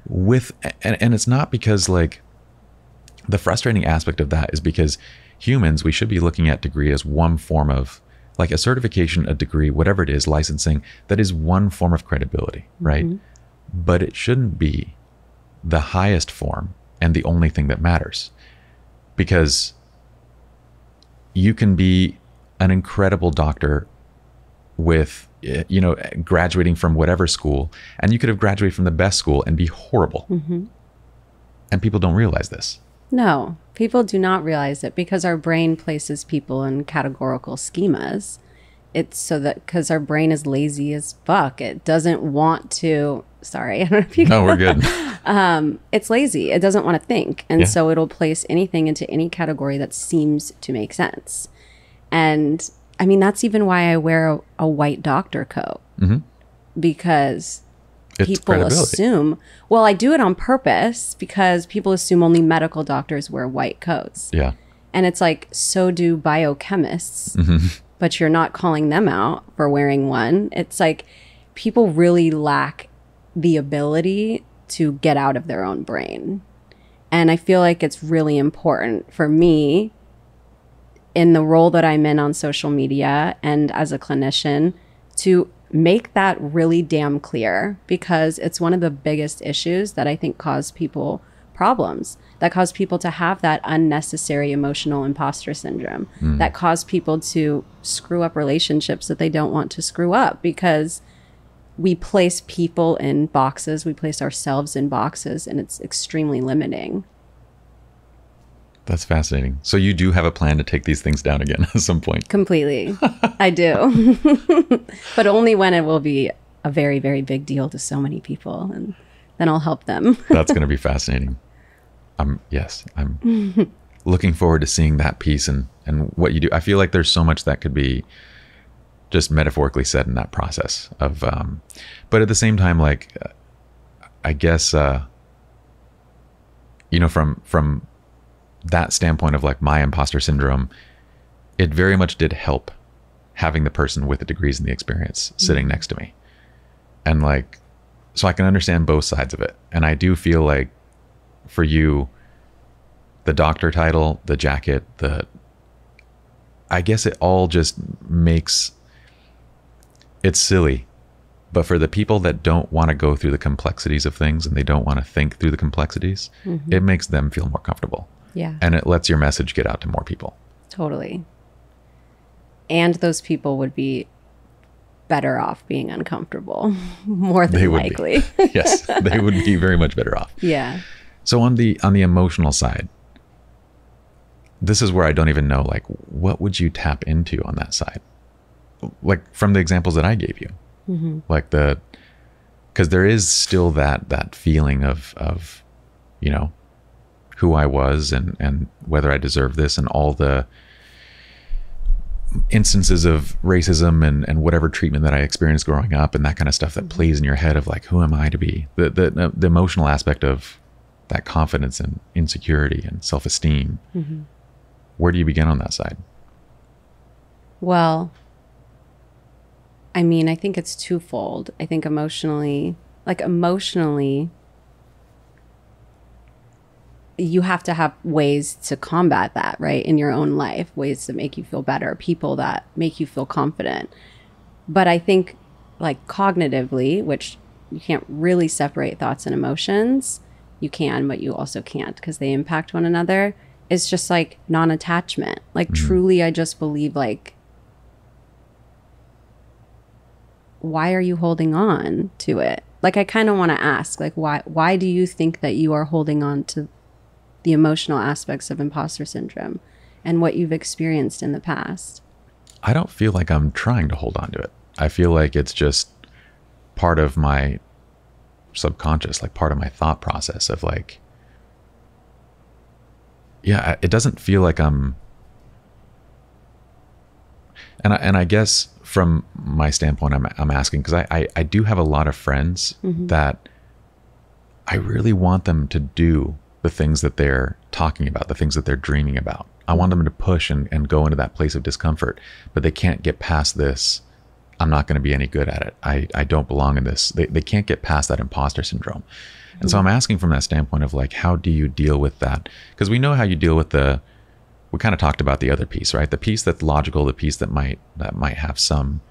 with, and it's not because, like, the frustrating aspect of that is because humans, we should be looking at degree as one form of, like, a certification, a degree, whatever it is, licensing, that is one form of credibility, right? But it shouldn't be the highest form and the only thing that matters, because you can be an incredible doctor with, you know, graduating from whatever school, and you could have graduated from the best school and be horrible. And people don't realize this. No, people do not realize it, because our brain places people in categorical schemas. It's so that because our brain is lazy as fuck. It doesn't want to, sorry, I don't know if you No, we're good. It's lazy. It doesn't want to think. And so it'll place anything into any category that seems to make sense. And I mean, that's even why I wear a white doctor coat, because people assume, well, I do it on purpose because people assume only medical doctors wear white coats. Yeah. And it's like, so do biochemists, but you're not calling them out for wearing one. It's like people really lack the ability to get out of their own brain. And I feel like it's really important for me, in the role that I'm in on social media and as a clinician, to make that really damn clear, because it's one of the biggest issues that I think cause people problems, that cause people to have that unnecessary emotional imposter syndrome, that cause people to screw up relationships that they don't want to screw up, because we place people in boxes, we place ourselves in boxes, and it's extremely limiting. That's fascinating. So you do have a plan to take these things down again at some point? Completely. I do. But only when it will be a very, very big deal to so many people, and then I'll help them. That's going to be fascinating. I'm looking forward to seeing that piece and what you do. I feel like there's so much that could be just metaphorically said in that process of, but at the same time, like, I guess, you know, from that standpoint of like my imposter syndrome, it very much did help having the person with the degrees and the experience sitting next to me. And like, so I can understand both sides of it. And I do feel like for you, the doctor title, the jacket, I guess it all just makes, it's silly. But for the people that don't want to go through the complexities of things, and they don't want to think through the complexities, it makes them feel more comfortable. Yeah. And it lets your message get out to more people. Totally. And those people would be better off being uncomfortable, more than likely. Yes, they would be very much better off. Yeah. So on the emotional side, this is where I don't even know, like, what would you tap into on that side? Like from the examples that I gave you, like because there is still that feeling of, you know, who I was and whether I deserve this, and all the instances of racism and whatever treatment that I experienced growing up, and that kind of stuff that plays in your head of like, who am I to be? The emotional aspect of that confidence and insecurity and self-esteem. Where do you begin on that side? Well, I mean, I think it's twofold. I think emotionally, you have to have ways to combat that, right? In your own life, ways to make you feel better, people that make you feel confident. But I think like cognitively, which you can't really separate thoughts and emotions, you can, but you also can't because they impact one another. It's just like non-attachment. Like truly, I just believe like, why are you holding on to it? Like, I kind of want to ask, like, why do you think that you are holding on to the emotional aspects of imposter syndrome and what you've experienced in the past? I don't feel like I'm trying to hold on to it. I feel like it's just part of my subconscious, like part of my thought process of like, yeah, it doesn't feel like I'm, and I guess from my standpoint, I'm asking because I do have a lot of friends that I really want them to do the things that they're talking about, the things that they're dreaming about. I want them to push and go into that place of discomfort, but they can't get past this. I'm not going to be any good at it. I don't belong in this. They can't get past that imposter syndrome. And so I'm asking from that standpoint of like, how do you deal with that? Because we know how you deal with we kind of talked about the other piece, right? The piece that's logical, the piece that might have some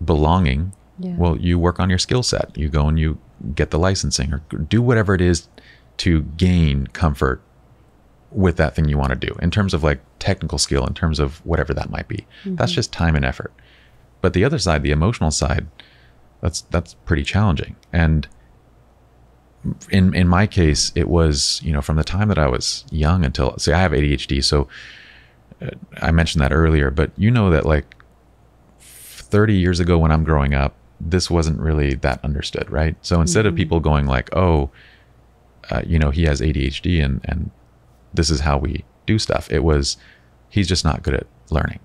belonging. Yeah. Well, you work on your skill set. You go and you get the licensing or do whatever it is to gain comfort with that thing you want to do in terms of like technical skill, in terms of whatever that might be. That's just time and effort. But the other side, the emotional side, that's pretty challenging. And in my case, it was, from the time that I was young until, say, I have ADHD. So I mentioned that earlier, but that like 30 years ago when I'm growing up, this wasn't really that understood, right? So instead of people going like, oh, he has ADHD and this is how we do stuff, it was, he's just not good at learning.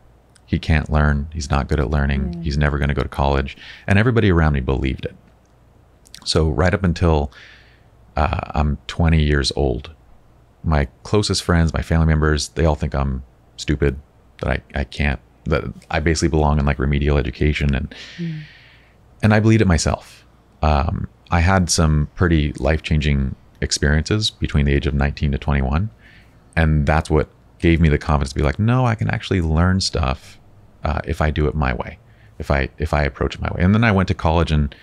He can't learn. He's not good at learning. Yeah. He's never going to go to college. And everybody around me believed it. So right up until I'm 20 years old, my closest friends, my family members, they all think I'm stupid, that I can't, that I basically belong in like remedial education. And I believed it myself. I had some pretty life-changing experiences between the age of 19 to 21. And that's what gave me the confidence to be like, no, I can actually learn stuff if I do it my way, if I approach it my way. And then I went to college and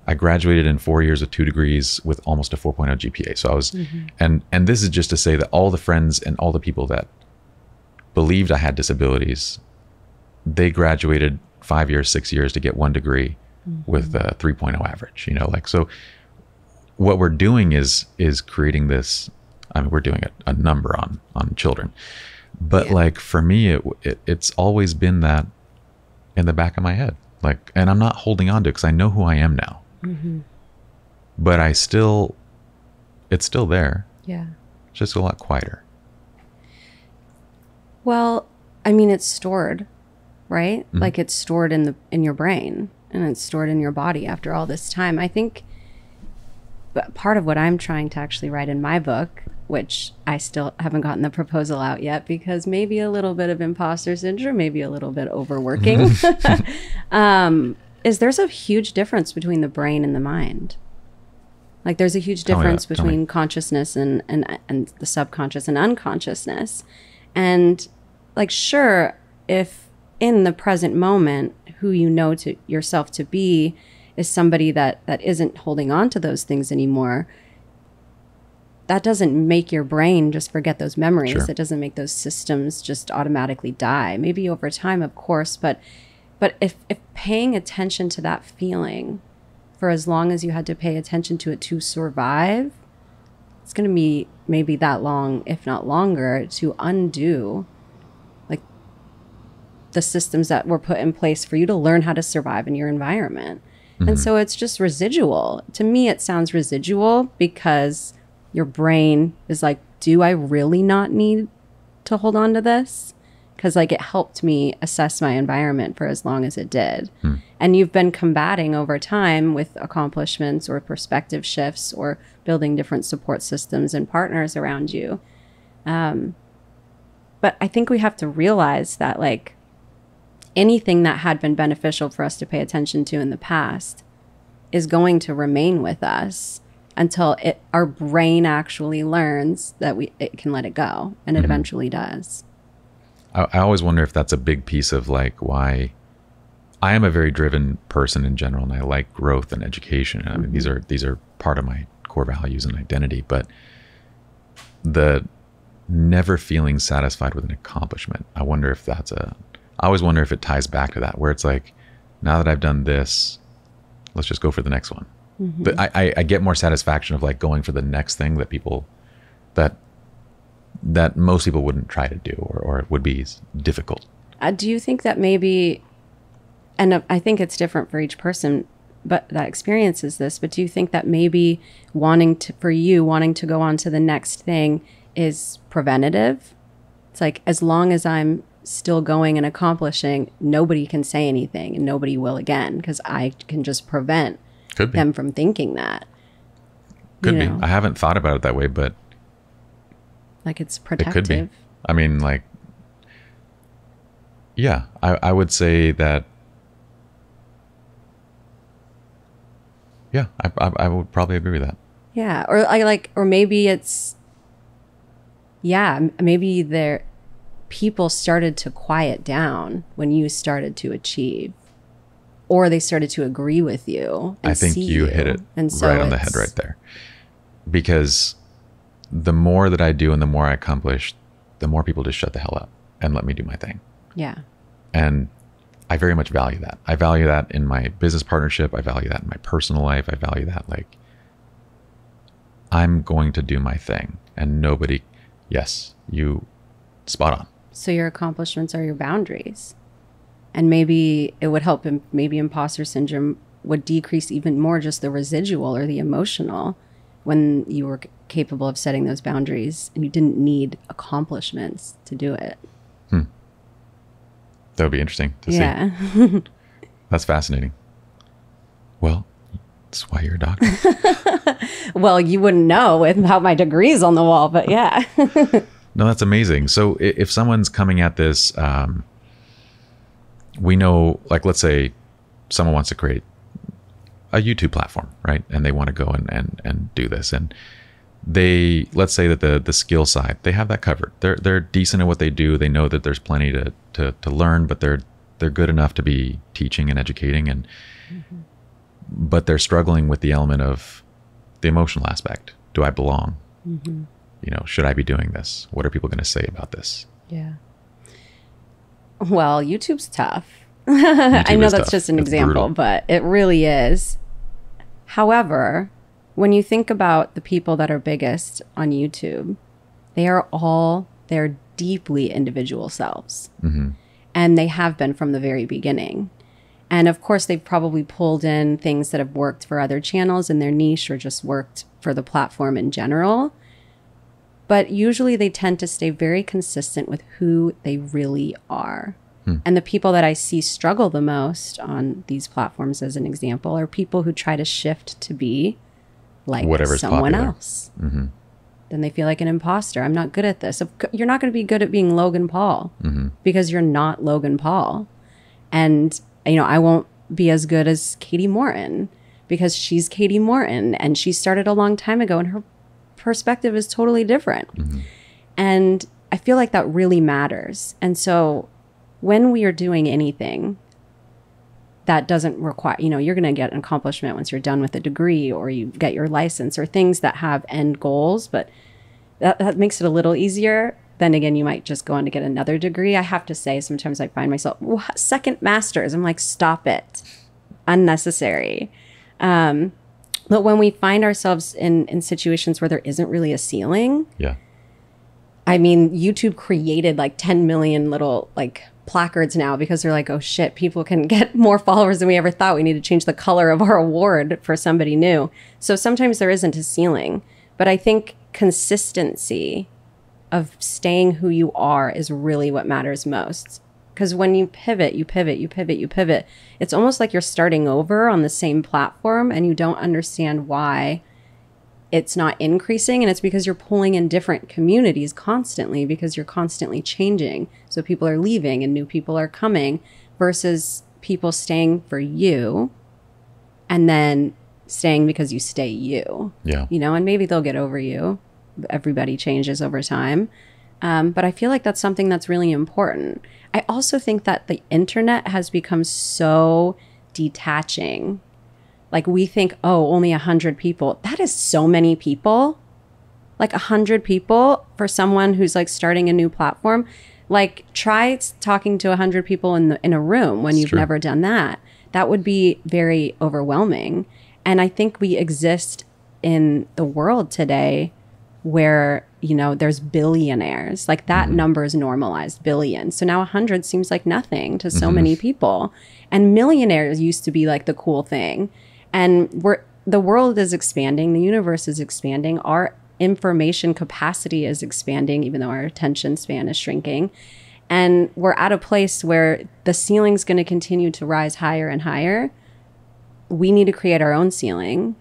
I graduated in 4 years with 2 degrees with almost a 4.0 GPA. So I was, and this is just to say that all the friends and all the people that believed I had disabilities, they graduated 5 years, 6 years to get 1 degree with a 3.0 average, so what we're doing is creating this, we're doing a number on children, but like for me, it's always been that in the back of my head, like, and I'm not holding on to it because I know who I am now. But it's still there. Yeah. It's just a lot quieter. Well, I mean, it's stored, right? Like it's stored in your brain and it's stored in your body after all this time. I think part of what I'm trying to actually write in my book, which I still haven't gotten the proposal out yet because maybe a little bit of imposter syndrome, maybe a little bit overworking, is there's a huge difference between the brain and the mind. Like there's a huge difference between consciousness and the subconscious and unconsciousness. And like, sure, if in the present moment, who you know to yourself to be is somebody that isn't holding on to those things anymore, that doesn't make your brain just forget those memories. Sure. It doesn't make those systems just automatically die. Maybe over time, of course, but if paying attention to that feeling for as long as you had to pay attention to it to survive, it's going to be maybe that long, if not longer, to undo like the systems that were put in place for you to learn how to survive in your environment. And so it's just residual. To me, it sounds residual because your brain is like do I really not need to hold on to this? Because like it helped me assess my environment for as long as it did. And you've been combating over time with accomplishments or perspective shifts or building different support systems and partners around you. But I think we have to realize that like anything that had been beneficial for us to pay attention to in the past is going to remain with us until our brain actually learns that it can let it go, and it eventually does. I always wonder if that's a big piece of like why I am a very driven person in general, and I like growth and education. I mean, these are part of my core values and identity, but the never feeling satisfied with an accomplishment. I always wonder if it ties back to that, where it's like, now that I've done this, let's just go for the next one. But I get more satisfaction of like going for the next thing that most people wouldn't try to do, or it would be difficult. Do you think that maybe, and I think it's different for each person, but that experiences this, but do you think that maybe wanting to go on to the next thing is preventative? It's like, as long as I'm still going and accomplishing, nobody can say anything and nobody will again, because I can just prevent them from thinking that. Could be. I haven't thought about it that way, but like it's protective. It could be. I mean, like, yeah, I would say that. Yeah, I would probably agree with that. Yeah, or maybe it's, yeah, maybe people started to quiet down when you started to achieve, or they started to agree with you. And I think you hit it right on the head right there, because the more that I do and the more I accomplish, the more people just shut the hell up and let me do my thing. Yeah. And I very much value that. I value that in my business partnership. I value that in my personal life. I value that, like, I'm going to do my thing, and nobody, yes, you spot on. So your accomplishments are your boundaries. And maybe it would help, maybe imposter syndrome would decrease even more, just the residual or the emotional, when you were capable of setting those boundaries and you didn't need accomplishments to do it. That would be interesting to see. Yeah. That's fascinating. Well, that's why you're a doctor. Well, you wouldn't know without my degrees on the wall, but yeah. No, that's amazing. So if someone's coming at this, we know, like, let's say someone wants to create a YouTube platform, right? And they want to go and do this. And let's say that the skill side, they have that covered. They're decent at what they do. They know that there's plenty to learn, but they're good enough to be teaching and educating, and but they're struggling with the element of the emotional aspect. Do I belong? Should I be doing this? What are people going to say about this? Yeah. Well, YouTube's tough. I know that's just an example, but it really is. However, when you think about the people that are biggest on YouTube, they are all their deeply individual selves. And they have been from the very beginning. And of course, they've probably pulled in things that have worked for other channels in their niche, or just worked for the platform in general. But usually they tend to stay very consistent with who they really are. And the people that I see struggle the most on these platforms, as an example, are people who try to shift to be like someone else. Then they feel like an imposter. I'm not good at this. You're not going to be good at being Logan Paul because you're not Logan Paul. And, I won't be as good as Katie Morton because she's Katie Morton, and she started a long time ago and her perspective is totally different. And I feel like that really matters. And so when we are doing anything that doesn't require, you're going to get an accomplishment once you're done with a degree, or you get your license, or things that have end goals, but that makes it a little easier. Then again, you might just go on to get another degree. I have to say, sometimes I find myself, second master's. I'm like, stop it. Unnecessary. But when we find ourselves in situations where there isn't really a ceiling. Yeah. I mean, YouTube created like 10 million little like placards now, because they're like, oh shit, people can get more followers than we ever thought. We need to change the color of our award for somebody new. So sometimes there isn't a ceiling, but I think consistency of staying who you are is really what matters most. Because when you pivot, it's almost like you're starting over on the same platform and you don't understand why it's not increasing. And it's because you're pulling in different communities constantly because you're constantly changing. So people are leaving and new people are coming versus people staying for you and then staying because you stay you. Yeah. You know, and maybe they'll get over you. Everybody changes over time. But I feel like that's something that's really important. I also think that the internet has become so detaching. Like we think, oh, only 100 people. That is so many people. Like 100 people for someone who's like starting a new platform. Like try talking to 100 people in a room when you've never done that. That would be very overwhelming. And I think we exist in the world today where, you know, there's billionaires. Like that number is normalized, billion. So now 100 seems like nothing to so many people. And millionaires used to be like the cool thing. And the world is expanding. The universe is expanding. Our information capacity is expanding, even though our attention span is shrinking. And we're at a place where the ceiling's going to continue to rise higher and higher. We need to create our own ceiling.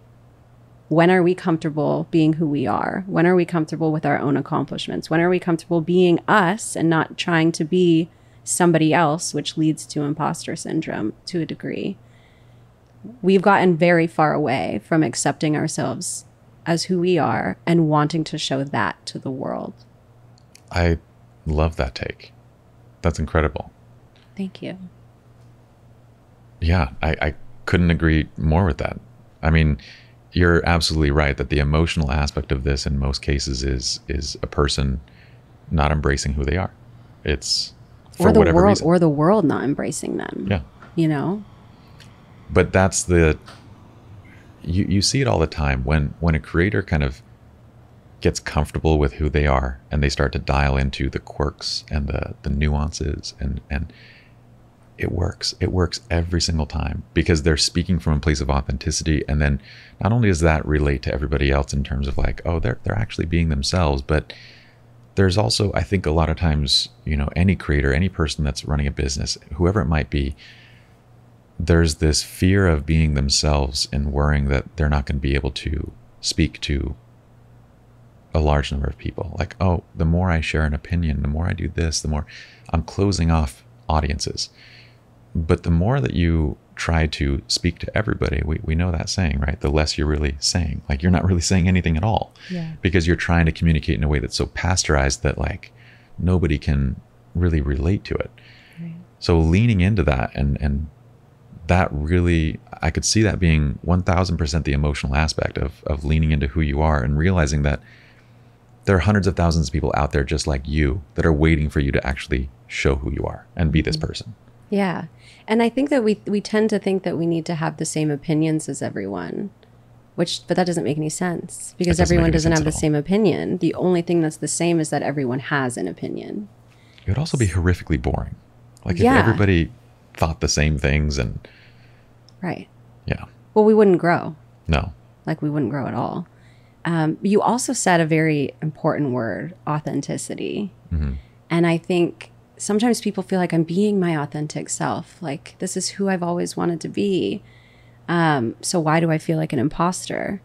When are we comfortable being who we are? When are we comfortable with our own accomplishments? When are we comfortable being us and not trying to be somebody else, which leads to imposter syndrome to a degree? We've gotten very far away from accepting ourselves as who we are and wanting to show that to the world. I love that take. That's incredible. Thank you. Yeah, I couldn't agree more with that. I mean, you're absolutely right that the emotional aspect of this in most cases is a person not embracing who they are. It's for whatever reason. Or the world not embracing them. Yeah. You know? But that's you see it all the time when a creator kind of gets comfortable with who they are and they start to dial into the quirks and the nuances and it works. It works every single time because they're speaking from a place of authenticity. And then not only does that relate to everybody else in terms of like, oh, they're actually being themselves, but there's also, I think a lot of times, you know, any creator, any person that's running a business, whoever it might be, there's this fear of being themselves and worrying that they're not going to be able to speak to a large number of people. Like, oh, the more I share an opinion, the more I do this, the more I'm closing off audiences. But the more that you try to speak to everybody, we know that saying, right? The less you're really saying. Like, you're not really saying anything at all. Yeah. Because you're trying to communicate in a way that's so pasteurized that like nobody can really relate to it. Right. So leaning into that and that really, I could see that being 1000% the emotional aspect of leaning into who you are and realizing that there are hundreds of thousands of people out there just like you that are waiting for you to actually show who you are and be this person. Yeah. And I think that we tend to think that we need to have the same opinions as everyone, but that doesn't make any sense because everyone doesn't have the same opinion. The only thing that's the same is that everyone has an opinion. It would also be horrifically boring. Like if everybody thought the same things and... Right. Yeah. Well, we wouldn't grow. No. Like we wouldn't grow at all. You also said a very important word, authenticity. Mm-hmm. And I think sometimes people feel like I'm being my authentic self. Like this is who I've always wanted to be. So why do I feel like an imposter?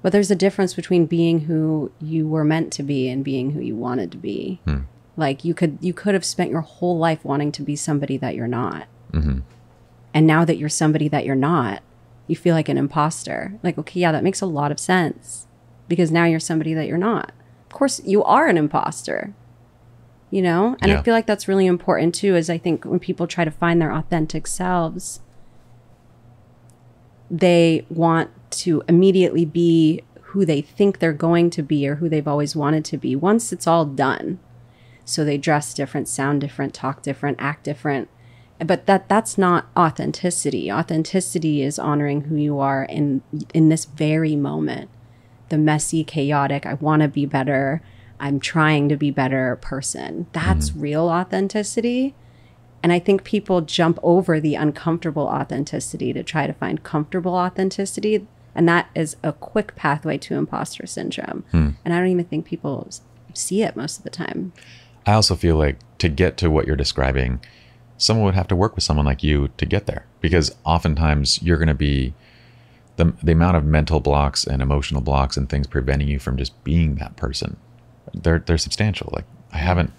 But there's a difference between being who you were meant to be and being who you wanted to be. Like you could have spent your whole life wanting to be somebody that you're not. Mm-hmm. And now that you're somebody that you're not, you feel like an imposter. Like, okay, yeah, that makes a lot of sense because now you're somebody that you're not. Of course, you are an imposter. You know? And I feel like that's really important too, is I think when people try to find their authentic selves, they want to immediately be who they think they're going to be or who they've always wanted to be once it's all done. So they dress different, sound different, talk different, act different. But that's not authenticity. Authenticity is honoring who you are in this very moment. The messy, chaotic, I want to be better, I'm trying to be better person. That's real authenticity. And I think people jump over the uncomfortable authenticity to try to find comfortable authenticity. And that is a quick pathway to imposter syndrome. And I don't even think people see it most of the time. I also feel like to get to what you're describing, someone would have to work with someone like you to get there, because oftentimes you're going to be the amount of mental blocks and emotional blocks and things preventing you from just being that person. They're substantial. Like I haven't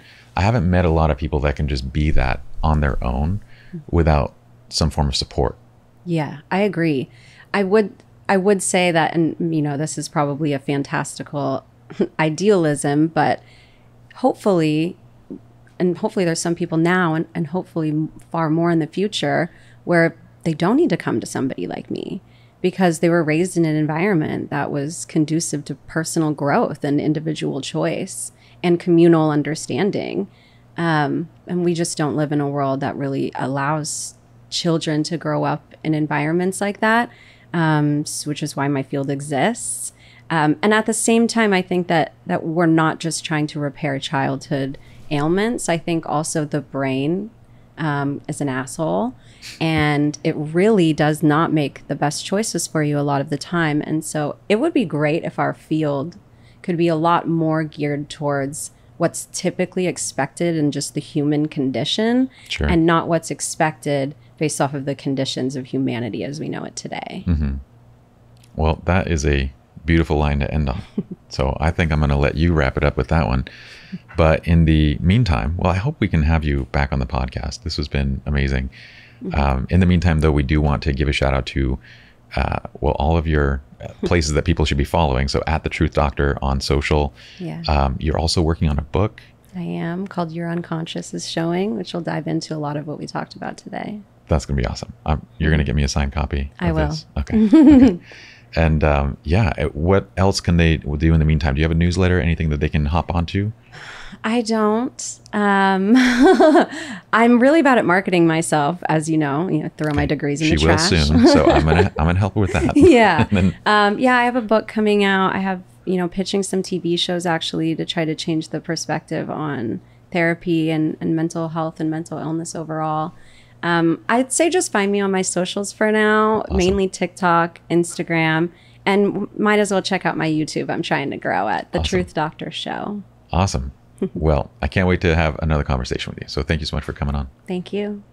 met a lot of people that can just be that on their own without some form of support. Yeah, I agree. I would say that, and this is probably a fantastical idealism, but hopefully there's some people now and hopefully far more in the future where they don't need to come to somebody like me, because they were raised in an environment that was conducive to personal growth and individual choice and communal understanding. And we just don't live in a world that really allows children to grow up in environments like that, which is why my field exists. And at the same time, I think that we're not just trying to repair childhood ailments. I think also the brain is an asshole, and it really does not make the best choices for you a lot of the time. And so it would be great if our field could be a lot more geared towards what's typically expected in just the human condition, Sure. and not what's expected based off of the conditions of humanity as we know it today. Mm-hmm. Well, that is a beautiful line to end on. So I think I'm going to let you wrap it up with that one. But in the meantime, well, I hope we can have you back on the podcast. This has been amazing. In the meantime, though, we do want to give a shout out to, all of your places that people should be following. So at The Truth Doctor on social. Yeah. You're also working on a book. I am, called Your Unconscious is Showing, which will dive into a lot of what we talked about today. That's going to be awesome. You're going to get me a signed copy of I will. this? Okay. And what else can they do in the meantime? Do you have a newsletter, anything that they can hop onto? I don't. I'm really bad at marketing myself, as you know, throw my degrees in the trash. She will soon, so I'm gonna help her with that. Yeah. And then, I have a book coming out. I have, pitching some TV shows actually to try to change the perspective on therapy and mental health and mental illness overall. I'd say just find me on my socials for now, Awesome. Mainly TikTok, Instagram, and might as well check out my YouTube. I'm trying to grow at The Awesome. Truth Doctor Show. Awesome. Well, I can't wait to have another conversation with you. So thank you so much for coming on. Thank you.